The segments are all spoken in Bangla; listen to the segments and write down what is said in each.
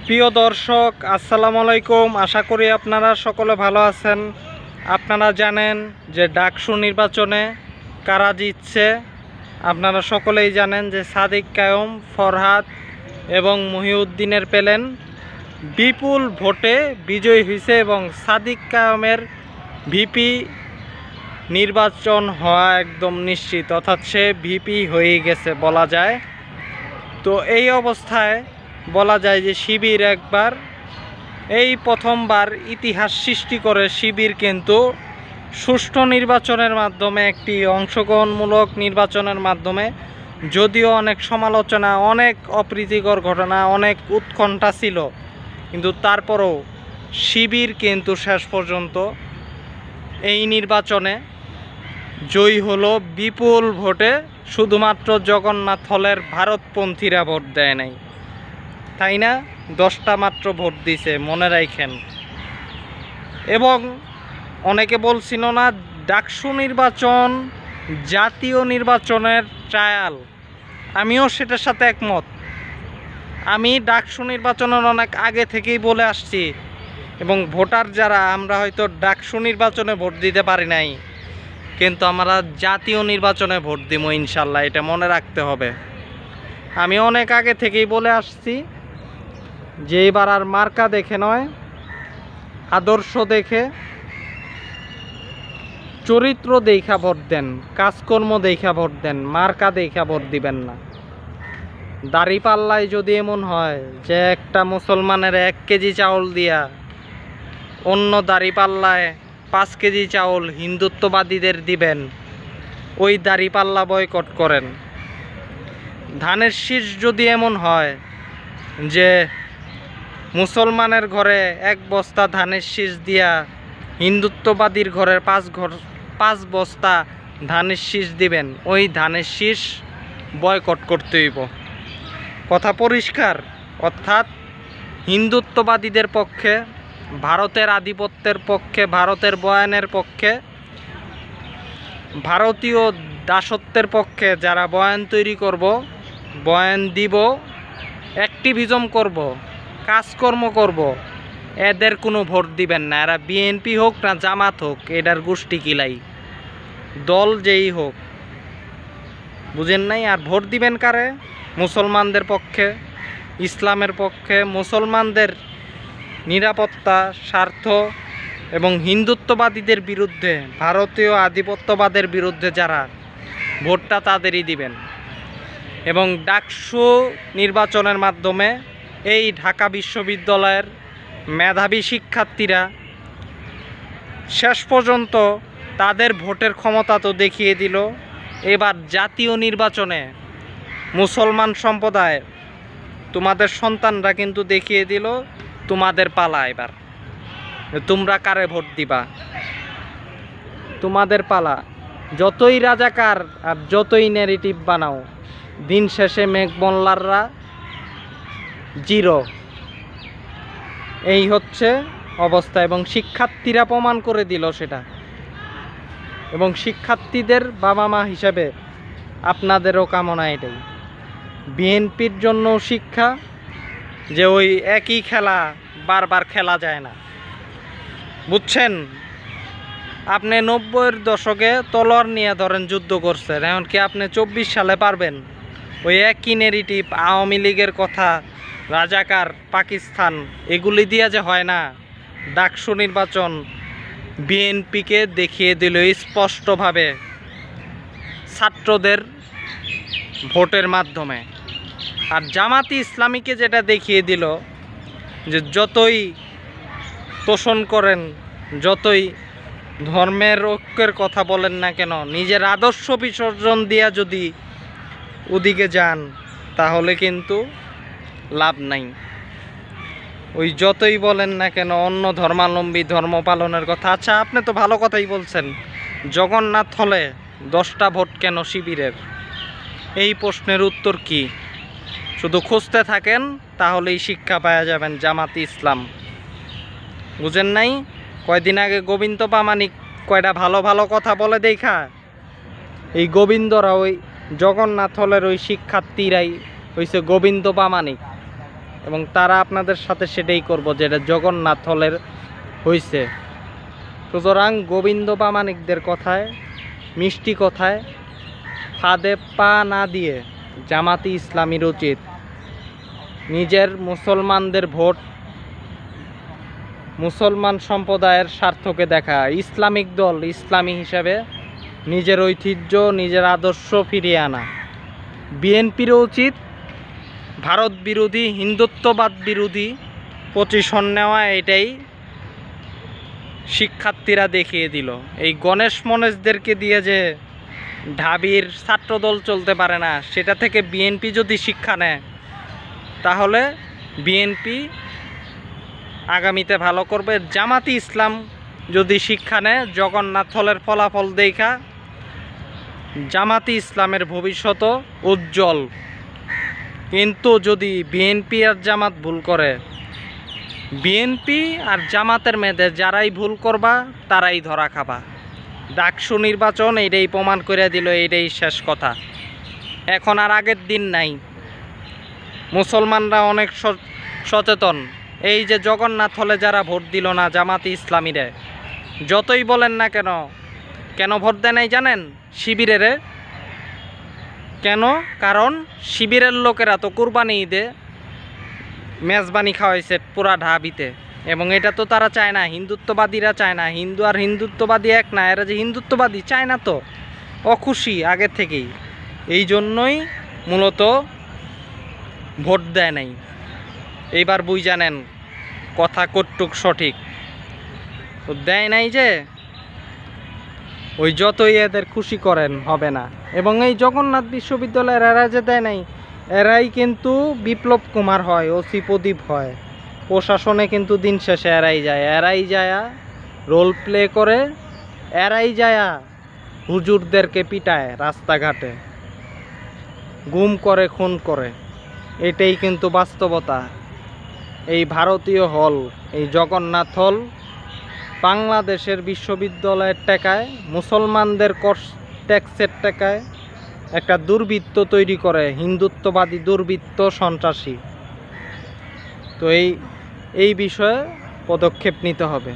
প্রিয় দর্শক, আসসালামু আলাইকুম। আশা করি আপনারা সকলে ভালো আছেন। আপনারা জানেন যে ডাকসু নির্বাচনে কারা জিতছে। আপনারা সকলেই জানেন যে সাদিক কায়ুম, ফরহাদ এবং মহিউদ্দিনের পেলেন বিপুল ভোটে বিজয়ী হয়েছে এবং সাদিক কায়ুমের ভিপি নির্বাচন হওয়া একদম নিশ্চিত, অর্থাৎ সে ভিপি হয়ে গেছে বলা যায়। তো এই অবস্থায় বলা যায় যে শিবির একবার এই প্রথমবার ইতিহাস সৃষ্টি করে শিবির কিন্তু সুষ্ঠু নির্বাচনের মাধ্যমে, একটি অংশগ্রহণমূলক নির্বাচনের মাধ্যমে, যদিও অনেক সমালোচনা, অনেক অপ্রীতিকর ঘটনা, অনেক উৎকণ্ঠা ছিল, কিন্তু তারপরও শিবির কিন্তু শেষ পর্যন্ত এই নির্বাচনে জয়ী হলো বিপুল ভোটে। শুধুমাত্র জগন্নাথ হলের ভারতপন্থীরা ভোট দেয় নাই, তাই না? 10টা মাত্র ভোট দিছে, মনে রাখেন। এবং অনেকে বলছিল না ডাকসু নির্বাচন জাতীয় নির্বাচনের ট্রায়াল, আমিও সেটার সাথে একমত। আমি ডাকসু নির্বাচনের অনেক আগে থেকেই বলে আসছি, এবং ভোটার যারা, আমরা হয়তো ডাকসু নির্বাচনে ভোট দিতে পারি নাই, কিন্তু আমরা জাতীয় নির্বাচনে ভোট দিব ইনশাল্লাহ, এটা মনে রাখতে হবে। আমি অনেক আগে থেকেই বলে আসছি যে এবার আর মার্কা দেখে নয়, আদর্শ দেখে, চরিত্র দেখা ভোট দেন, কাজকর্ম দেখা ভোট দেন, মার্কা দেখা ভোট দিবেন না। দাঁড়িপাল্লায় যদি এমন হয় যে একটা মুসলমানের 1 কেজি চাউল দিয়া অন্য দাঁড়িপাল্লায় 5 কেজি চাউল হিন্দুত্ববাদীদের দিবেন, ওই দাঁড়িপাল্লা বয়কট করেন। ধানের শীষ যদি এমন হয় যে মুসলমানের ঘরে 1 বস্তা ধানের শীষ দিয়া হিন্দুত্ববাদীর ঘরের 5 বস্তা ধানের শীষ দিবেন, ওই ধানের শীষ বয়কট করতে হইব। কথা পরিষ্কার। অর্থাৎ হিন্দুত্ববাদীদের পক্ষে, ভারতের আধিপত্যের পক্ষে, ভারতের বয়ানের পক্ষে, ভারতীয় দাসত্বের পক্ষে যারা বয়ান তৈরি করব, বয়ান দিব, অ্যাক্টিভিজম করব, কাজকর্ম করব, এদের কোনো ভোট দিবেন না। এরা বিএনপি হোক না জামাত হোক, এটার গোষ্ঠী কিলাই, দল যেই হোক, বুঝেন নাই? আর ভোট দিবেন কারে? মুসলমানদের পক্ষে, ইসলামের পক্ষে, মুসলমানদের নিরাপত্তা, স্বার্থ এবং হিন্দুত্ববাদীদের বিরুদ্ধে, ভারতীয় আধিপত্যবাদের বিরুদ্ধে যারা, ভোটটা তাদেরই দিবেন। এবং ডাকসু নির্বাচনের মাধ্যমে এই ঢাকা বিশ্ববিদ্যালয়ের মেধাবী শিক্ষার্থীরা শেষ পর্যন্ত তাদের ভোটের ক্ষমতা তো দেখিয়ে দিল। এবার জাতীয় নির্বাচনে মুসলমান সম্প্রদায়, তোমাদের সন্তানরা কিন্তু দেখিয়ে দিল তোমাদের পালা, এবার তোমরা কারে ভোট দিবা, তোমাদের পালা। যতই রাজাকার আর যতই ন্যারেটিভ বানাও, দিন শেষে মেঘমল্লাররা জিরো। এই হচ্ছে অবস্থা, এবং শিক্ষার্থীরা প্রমাণ করে দিল সেটা। এবং শিক্ষার্থীদের বাবা মা হিসাবে আপনাদেরও কামনা এটাই, বিএনপির জন্য শিক্ষা, যে ওই একই খেলা বারবার খেলা যায় না, বুঝছেন? আপনি 90-এর দশকে তলোয়ার নিয়ে ধরেন যুদ্ধ করছেন, এমনকি আপনি 24 সালে পারবেন ওই একই নেগেটিভ আওয়ামী লীগের কথা, রাজাকার, পাকিস্তান, এগুলি দিয়ে যে হয় না। ডাকসু নির্বাচন বিএনপিকে দেখিয়ে দিল স্পষ্টভাবে ছাত্রদের ভোটের মাধ্যমে। আর জামাতি ইসলামীকে যেটা দেখিয়ে দিল যে যতই তোষণ করেন, যতই ধর্মের ঐক্যের কথা বলেন না কেন, নিজের আদর্শ বিসর্জন দিয়া যদি ওদিকে যান, তাহলে কিন্তু লাভ নাই। ওই যতই বলেন না কেন অন্য ধর্মাবলম্বী ধর্ম পালনের কথা। আচ্ছা, আপনি তো ভালো কথাই বলছেন, জগন্নাথ হলে 10টা ভোট কেন শিবিরের? এই প্রশ্নের উত্তর কি? শুধু খুঁজতে থাকেন, তাহলেই শিক্ষা পাওয়া যাবেন। জামাতি ইসলাম বুঝেন নাই? কয়দিন আগে গোবিন্দ প্রামাণিক কয়টা ভালো ভালো কথা বলে দেখা, এই গোবিন্দরা, ওই জগন্নাথ হলের ওই শিক্ষার্থীরাই হইছে গোবিন্দ প্রামাণিক। এবং তারা আপনাদের সাথে সেটাই করব, যেটা জগন্নাথ হলের হয়েছে। সুতরাং গোবিন্দ প্রামাণিকদের কথায়, মিষ্টি কথায় ফাঁদে পা না দিয়ে জামাতি ইসলামীর উচিত নিজের মুসলমানদের ভোট, মুসলমান সম্প্রদায়ের স্বার্থকে দেখা, ইসলামিক দল ইসলামী হিসাবে নিজের ঐতিহ্য, নিজের আদর্শ ফিরিয়ে আনা। বিএনপিরও উচিত ভারত বিরোধী, হিন্দুত্ববাদ বিরোধী পজিশন নেওয়া। এটাই শিক্ষার্থীরা দেখিয়ে দিল। এই গণেশ মনেশদেরকে দিয়ে যে ঢাবির ছাত্রদল চলতে পারে না, সেটা থেকে বিএনপি যদি শিক্ষা নেয় তাহলে বিএনপি আগামীতে ভালো করবে। জামাতি ইসলাম যদি শিক্ষা নেয় জগন্নাথ হলের ফলাফল দেখা, জামাতি ইসলামের ভবিষ্যৎ উজ্জ্বল। কিন্তু যদি বিএনপি আর জামাত ভুল করে, বিএনপি আর জামাতের মেয়েদের যারাই ভুল করবা তারাই ধরা খাবা। ডাকসু নির্বাচন এইটাই প্রমাণ করে দিল, এইটাই শেষ কথা। এখন আর আগের দিন নাই। মুসলমানরা অনেক সচেতন। এই যে জগন্নাথ হলে যারা ভোট দিল না জামাতি ইসলামীরে, যতই বলেন না কেন, কেন ভোট দেয় নাই জানেন? শিবিরের। কেন? কারণ শিবিরের লোকেরা তো কুরবানি ঈদে মেজবানি খাওয়াইছে পুরা ঢাবিতে, এবং এটা তো তারা চায় না, হিন্দুত্ববাদীরা চায় না। হিন্দু আর হিন্দুত্ববাদী এক না, এরা যে হিন্দুত্ববাদী চায় না, তো অখুশি আগে থেকেই। এই জন্যই মূলত ভোট দেয় নাই। এইবার বুঝ জানেন কথা কটুক সঠিক দেয় নাই, যে ওই যতই এদের খুশি করেন হবে না। এবং এই জগন্নাথ বিশ্ববিদ্যালয়ের এরা যে দেয় নাই, এরাই কিন্তু বিপ্লব কুমার হয়, ওসি প্রদীপ হয়। প্রশাসনে কিন্তু দিন শেষে এরাই যায়। এরাই যায়া রোল প্লে করে, এরাই যায়া হুজুরদেরকে পিটায় রাস্তাঘাটে, গুম করে, খুন করে। এটাই কিন্তু বাস্তবতা। এই ভারতীয় হল, এই জগন্নাথ হল বাংলাদেশের বিশ্ববিদ্যালয়ের টাকায়, মুসলমানদের ট্যাক্সের টাকায় একটা দুর্বৃত্ত তৈরি করে, হিন্দুত্ববাদী দুর্বৃত্ত, সন্ত্রাসী। তো এই বিষয়ে পদক্ষেপ নিতে হবে।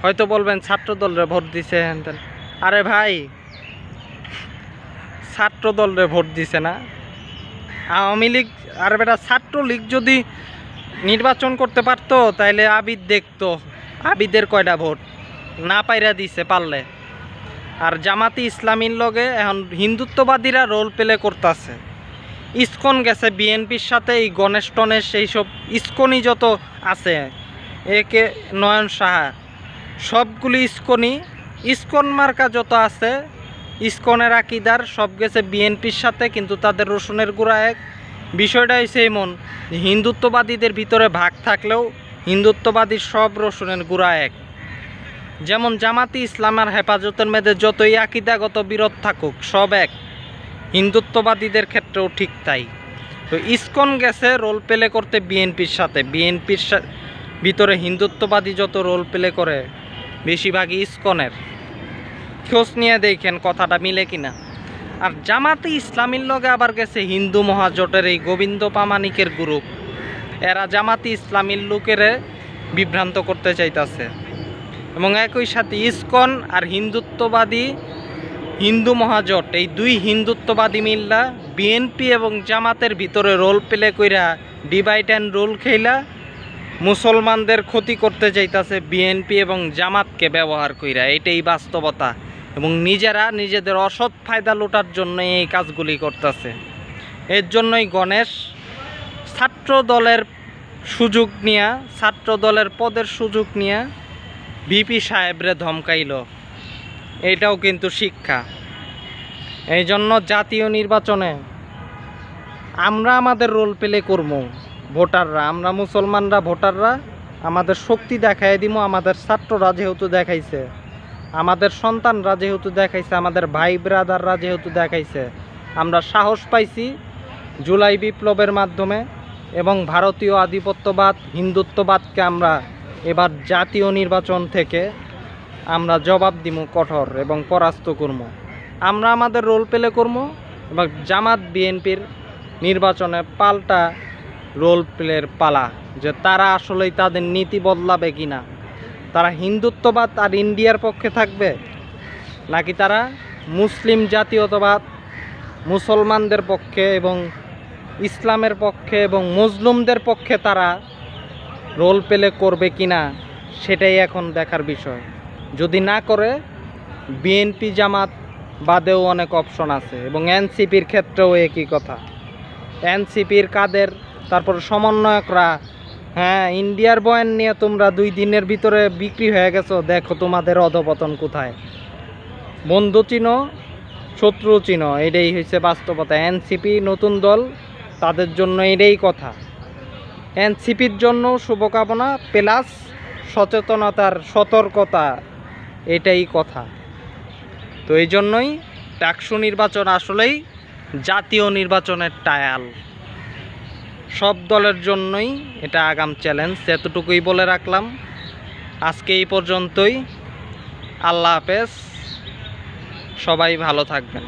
হয়তো বলবেন ছাত্রদলরে ভোট দিছে হেন তেন। আরে ভাই, ছাত্রদলরে ভোট দিছে না, আওয়ামী লীগ আর বেটা ছাত্রলীগ যদি নির্বাচন করতে পারতো তাইলে আবিদ দেখতো আবিদের কয়টা ভোট না পাইরা দিছে পারলে। আর জামাতি ইসলামীর লগে এখন হিন্দুত্ববাদীরা রোল প্লে করতেছে। ইসকন গেছে বিএনপির সাথে, এই গণেশ টনেশ এইসব ইসকনই যত আছে, একে নয়ন সাহা, সবগুলি ইসকনই, ইসকন মার্কা যত আছে, ইসকনের আকিদার সব গেছে বিএনপির সাথে, কিন্তু তাদের রসুনের গুঁড়া এক। বিষয়টা হয়েছে এমন, হিন্দুত্ববাদীদের ভিতরে ভাগ থাকলেও হিন্দুত্ববাদীর সব রসুনের গুঁড়া এক। যেমন জামাতি ইসলাম আর হেফাজতের মেয়েদে যতই আকিদাগত বিরোধ থাকুক সব এক, হিন্দুত্ববাদীদের ক্ষেত্রেও ঠিক তাই। তো ইসকন গেছে রোল প্লে করতে বিএনপির সাথে, বিএনপির ভিতরে হিন্দুত্ববাদী যত রোল প্লে করে বেশিরভাগই ইসকনের। খোঁজ নিয়ে দেখেন কথাটা মিলে কিনা। আর জামাতি ইসলামীর লগে আবার গেছে হিন্দু মহাজোটের এই গোবিন্দ প্রামাণিকের গ্রুপ। এরা জামাতি ইসলামীর লোকের বিভ্রান্ত করতে চাইতেছে, এবং একই সাথে ইসকন আর হিন্দুত্ববাদী হিন্দু মহাজোট, এই দুই হিন্দুত্ববাদী মিল্লা বিএনপি এবং জামাতের ভিতরে রোল প্লে কইরা ডিভাইড অ্যান্ড রুল খেলা মুসলমানদের ক্ষতি করতে চাইতেছে বিএনপি এবং জামাতকে ব্যবহার কইরা। এটাই বাস্তবতা, এবং নিজেরা নিজেদের অসৎ ফায়দা লুটার জন্য এই কাজগুলি করতেছে। এর জন্যই গণেশ ছাত্র দলের সুযোগ নিয়া, ছাত্র দলের পদের সুযোগ নিয়া ভিপি সাহেবরে ধমকাইল। এটাও কিন্তু শিক্ষা। এই জন্য জাতীয় নির্বাচনে আমরা আমাদের রোল প্লে করবো, ভোটাররা, আমরা মুসলমানরা ভোটাররা আমাদের শক্তি দেখাই দিব। আমাদের ছাত্ররা যেহেতু দেখাইছে, আমাদের সন্তানরা যেহেতু দেখাইছে, আমাদের ভাই ব্রাদাররা যেহেতু দেখাইছে, আমরা সাহস পাইছি জুলাই বিপ্লবের মাধ্যমে, এবং ভারতীয় আধিপত্যবাদ, হিন্দুত্ববাদকে আমরা এবার জাতীয় নির্বাচন থেকে আমরা জবাব দিব কঠোর এবং পরাস্ত করব। আমরা আমাদের রোল প্লে করবো, এবং জামাত বিএনপির নির্বাচনে পাল্টা রোল প্লের পালা, যে তারা আসলেই তাদের নীতি বদলাবে কিনা। তারা হিন্দুত্ববাদ আর ইন্ডিয়ার পক্ষে থাকবে, নাকি তারা মুসলিম জাতীয়তাবাদ, মুসলমানদের পক্ষে এবং ইসলামের পক্ষে এবং মজলুমদের পক্ষে তারা রোল প্লে করবে কিনা, সেটাই এখন দেখার বিষয়। যদি না করে, বিএনপি জামাত বাদেও অনেক অপশন আছে, এবং এনসিপির ক্ষেত্রেও একই কথা। এনসিপির কাদের, তারপর সমন্বয়করা, হ্যাঁ, ইন্ডিয়ার বয়ান নিয়ে তোমরা 2 দিনের ভিতরে বিক্রি হয়ে গেছো, দেখো তোমাদের অধপতন কোথায়। বন্ধু চিনো, শত্রু চিনো, এটাই হচ্ছে বাস্তবতা। এনসিপি নতুন দল, তাদের জন্য এটাই কথা। এনসিপির জন্য শুভকামনা প্লাস সচেতনতার সতর্কতা, এটাই কথা। তো এই জন্যই ডাকসু নির্বাচন আসলেই জাতীয় নির্বাচনের টায়াল। সব দলের জন্যই এটা আগাম চ্যালেঞ্জ। এতটুকুই বলে রাখলাম। আজকে এই পর্যন্তই। আল্লাহ হাফেজ, সবাই ভালো থাকবেন।